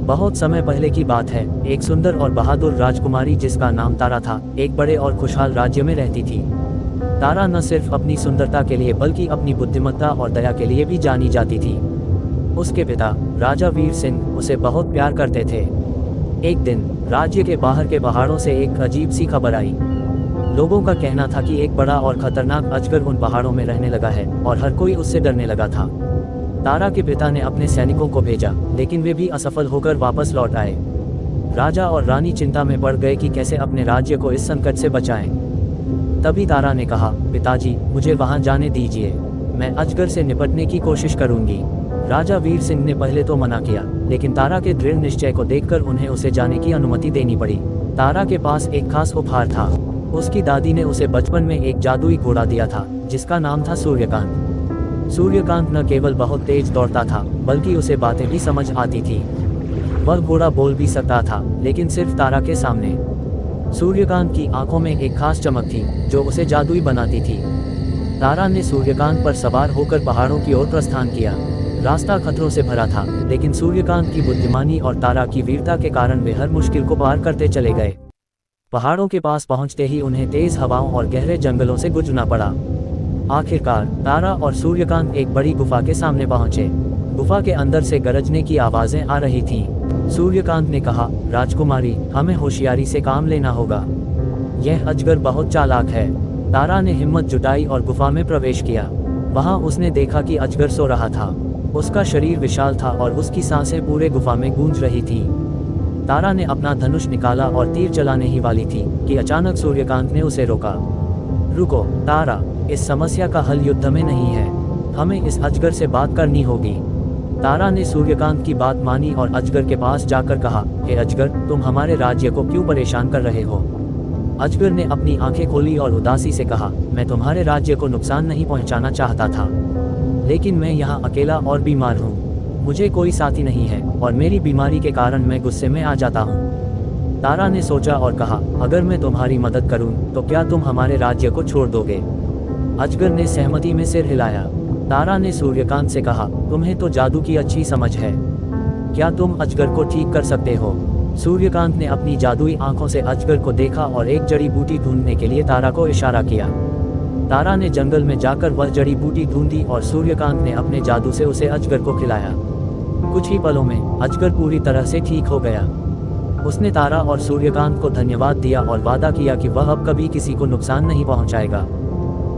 बहुत समय पहले की बात है। एक सुंदर और बहादुर राजकुमारी जिसका नाम तारा था, एक बड़े और खुशहाल राज्य में रहती थी। तारा न सिर्फ अपनी सुंदरता के लिए बल्कि अपनी बुद्धिमत्ता और दया के लिए भी जानी जाती थी। उसके पिता राजा वीर सिंह उसे बहुत प्यार करते थे। एक दिन राज्य के बाहर के पहाड़ों से एक अजीब सी खबर आई। लोगों का कहना था कि एक बड़ा और खतरनाक अजगर उन पहाड़ों में रहने लगा है और हर कोई उससे डरने लगा था। तारा के पिता ने अपने सैनिकों को भेजा, लेकिन वे भी असफल होकर वापस लौट आए। राजा और रानी चिंता में पड़ गए कि कैसे अपने राज्य को इस संकट से बचाएं। तभी तारा ने कहा, पिताजी, मुझे वहां जाने दीजिए, मैं अजगर से निपटने की कोशिश करूंगी। राजा वीर सिंह ने पहले तो मना किया, लेकिन तारा के दृढ़ निश्चय को देखकर उन्हें उसे जाने की अनुमति देनी पड़ी। तारा के पास एक खास उपहार था। उसकी दादी ने उसे बचपन में एक जादुई घोड़ा दिया था, जिसका नाम था सूर्यकांत। सूर्यकांत न केवल बहुत तेज दौड़ता था, बल्कि उसे बातें भी समझ आती थी। वह घोड़ा बोल भी सकता था, लेकिन सिर्फ तारा के सामने। सूर्यकांत की आंखों में एक खास चमक थी, जो उसे जादुई बनाती थी। तारा ने सूर्यकांत पर सवार होकर पहाड़ों की ओर प्रस्थान किया। रास्ता खतरों से भरा था, लेकिन सूर्यकांत की बुद्धिमानी और तारा की वीरता के कारण वे हर मुश्किल को पार करते चले गए। पहाड़ों के पास पहुंचते ही उन्हें तेज हवाओं और गहरे जंगलों से गुजरना पड़ा। आखिरकार तारा और सूर्यकांत एक बड़ी गुफा के सामने पहुंचे। गुफा के अंदर से गरजने की आवाजें आ रही थीं। सूर्यकांत ने कहा, राजकुमारी, हमें होशियारी से काम लेना होगा। यह अजगर बहुत चालाक है। तारा ने हिम्मत जुटाई और गुफा में प्रवेश किया। वहां उसने देखा कि अजगर सो रहा था। उसका शरीर विशाल था और उसकी सांसें पूरे गुफा में गूंज रही थी। तारा ने अपना धनुष निकाला और तीर चलाने ही वाली थी कि अचानक सूर्यकांत ने उसे रोका। रुको तारा, इस समस्या का हल युद्ध में नहीं है, हमें इस अजगर से बात करनी होगी। तारा ने सूर्यकांत की बात मानी और अजगर के पास जाकर कहा, हे अजगर, तुम हमारे राज्य को क्यों परेशान कर रहे हो? अजगर ने अपनी आंखें खोली और उदासी से कहा, मैं तुम्हारे राज्य को नुकसान नहीं पहुंचाना चाहता था, लेकिन मैं यहाँ अकेला और बीमार हूँ। मुझे कोई साथी नहीं है और मेरी बीमारी के कारण मैं गुस्से में आ जाता हूँ। तारा ने सोचा और कहा, अगर मैं तुम्हारी मदद करूँ तो क्या तुम हमारे राज्य को छोड़ दोगे? अजगर ने सहमति में सिर हिलाया। तारा ने सूर्यकांत से कहा, तुम्हें तो जादू की अच्छी समझ है, क्या तुम अजगर को ठीक कर सकते हो? सूर्यकांत ने अपनी जादुई आंखों से अजगर को देखा और एक जड़ी बूटी ढूंढने के लिए तारा को इशारा किया। तारा ने जंगल में जाकर वह जड़ी बूटी ढूंढी और सूर्यकांत ने अपने जादू से उसे अजगर को खिलाया। कुछ ही पलों में अजगर पूरी तरह से ठीक हो गया। उसने तारा और सूर्यकांत को धन्यवाद दिया और वादा किया कि वह अब कभी किसी को नुकसान नहीं पहुंचाएगा।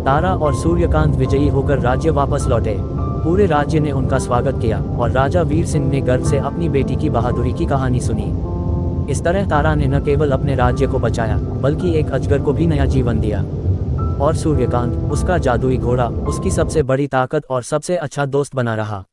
तारा और सूर्यकांत विजयी होकर राज्य वापस लौटे। पूरे राज्य ने उनका स्वागत किया और राजा वीर सिंह ने गर्व से अपनी बेटी की बहादुरी की कहानी सुनी। इस तरह तारा ने न केवल अपने राज्य को बचाया, बल्कि एक अजगर को भी नया जीवन दिया। और सूर्यकांत, उसका जादुई घोड़ा, उसकी सबसे बड़ी ताकत और सबसे अच्छा दोस्त बना रहा।